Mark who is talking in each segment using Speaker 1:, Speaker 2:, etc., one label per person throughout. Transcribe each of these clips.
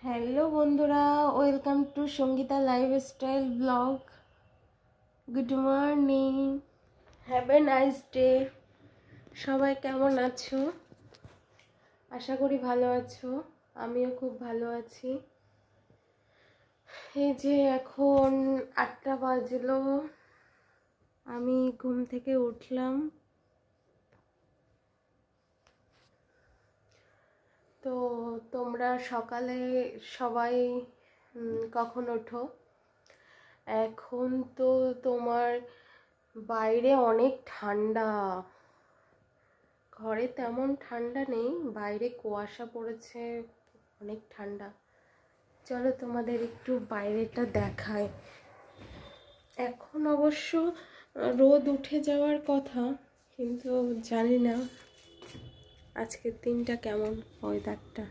Speaker 1: Hello বন্ধুরা, welcome to Sangeeta lifestyle blog. Good morning, have a nice day. সবাই কেমন আছো? আশা করি ভালো আছো। আমিও খুব ভালো আছি। এই যে এখন 8টা বাজলো, আমি ঘুম থেকে উঠলাম। তো তোমরা সকালে সবাই কখন ওঠো? এখন তো তোমার বাইরে অনেক ঠান্ডা, ঘরে তেমন ঠান্ডা নেই, বাইরে কুয়াশা পড়েছে, অনেক ঠান্ডা। চলো তোমাদের একটু বাইরেটা দেখায়। এখন অবশ্য রোদ উঠে যাওয়ার কথা, কিন্তু জানি না আজকের দিনটা কেমন, ওয়েদারটা।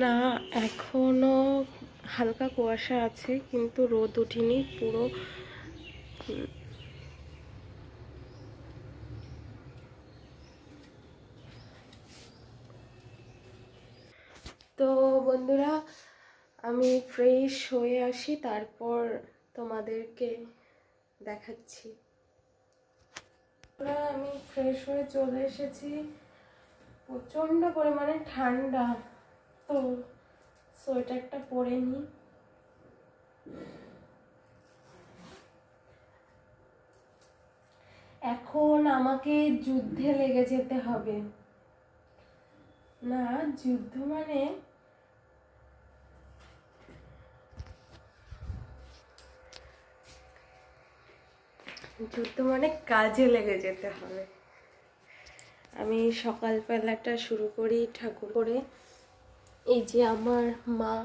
Speaker 1: না, এখনো হালকা কুয়াশা আছে, কিন্তু রোদ উঠেনি পুরো। তো বন্ধুরা, আমি ফ্রেশ হয়ে আসি, তারপর তোমাদেরকে দেখাচ্ছি। আমি ফ্রেশ হয়ে চলে এসেছি। প্রচণ্ড পরিমাণে ঠান্ডা, তো সোয়েটারটা পরে নিই। এখন আমাকে যুদ্ধে লেগে যেতে হবে। না, যুদ্ধ মানে কাজে লেগে যেতে হবে। আমি সকালবেলাটা শুরু করি ঠাকুর করে। এই যে আমার মা,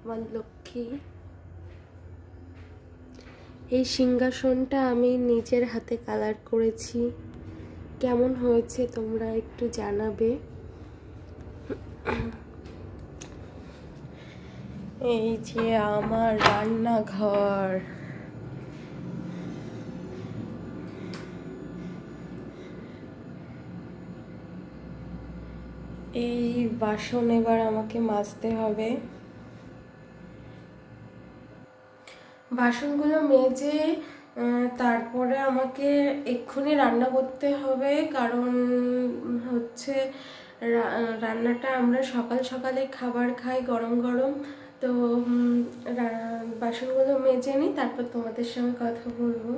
Speaker 1: আমার লক্ষ্মী। এই সিংহাসনটা আমি নিজের হাতে কালার করেছি। কেমন হয়েছে তোমরা একটু জানাবে। এই যে আমার রান্নাঘর, এই বাসন এবার আমাকে মাজতে হবে। বাসনগুলো মেজে তারপরে আমাকে এক্ষুনি রান্না করতে হবে, কারণ হচ্ছে রান্নাটা আমরা সকাল সকালে খাবার খাই গরম গরম। তো বাসনগুলো মেজে নিই, তারপর তোমাদের সঙ্গে কথা বলবো।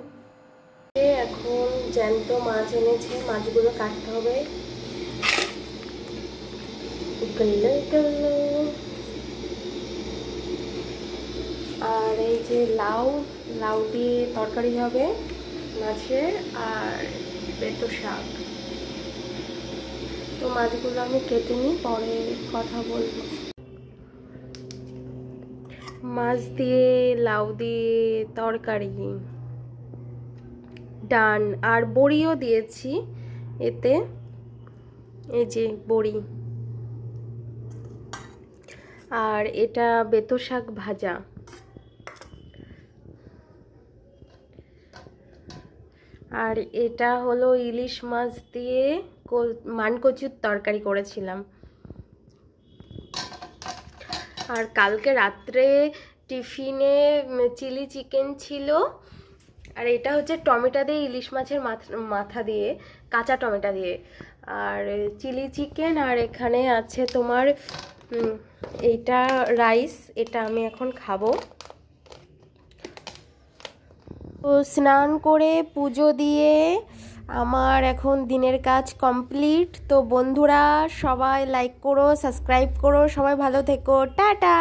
Speaker 1: এখন জ্যান্ত মাছ এনেছে, মাছগুলো কাটতে হবে। আর এই যে লাউ দিয়ে তরকারি হবে মাছের, আর পেটো শাক। তো মাছগুলো আমি কেটে নিই, পরে কথা বলবো। মাছ দিয়ে লাউ দিয়ে তরকারি, ডান, আর বড়িও দিয়েছি এতে। এই যে বড়ি, আর এটা বেতো শাক ভাজা, আর এটা হলো ইলিশ মাছ দিয়ে মানকচুর তরকারি করেছিলাম। আর কালকে রাত্রে টিফিনে চিলি চিকেন ছিল। আর এটা হচ্ছে টমেটো দিয়ে ইলিশ মাছের মাথা দিয়ে, কাঁচা টমেটো দিয়ে, আর চিলি চিকেন। আর এখানে আছে তোমার এইটা রাইস, এটা আমি এখন খাবো। তো স্নান করে পুজো দিয়ে আমার এখন দিনের কাজ কমপ্লিট। তো বন্ধুরা সবাই লাইক করো, সাবস্ক্রাইব করো, সবাই ভালো থেকো, টাটা।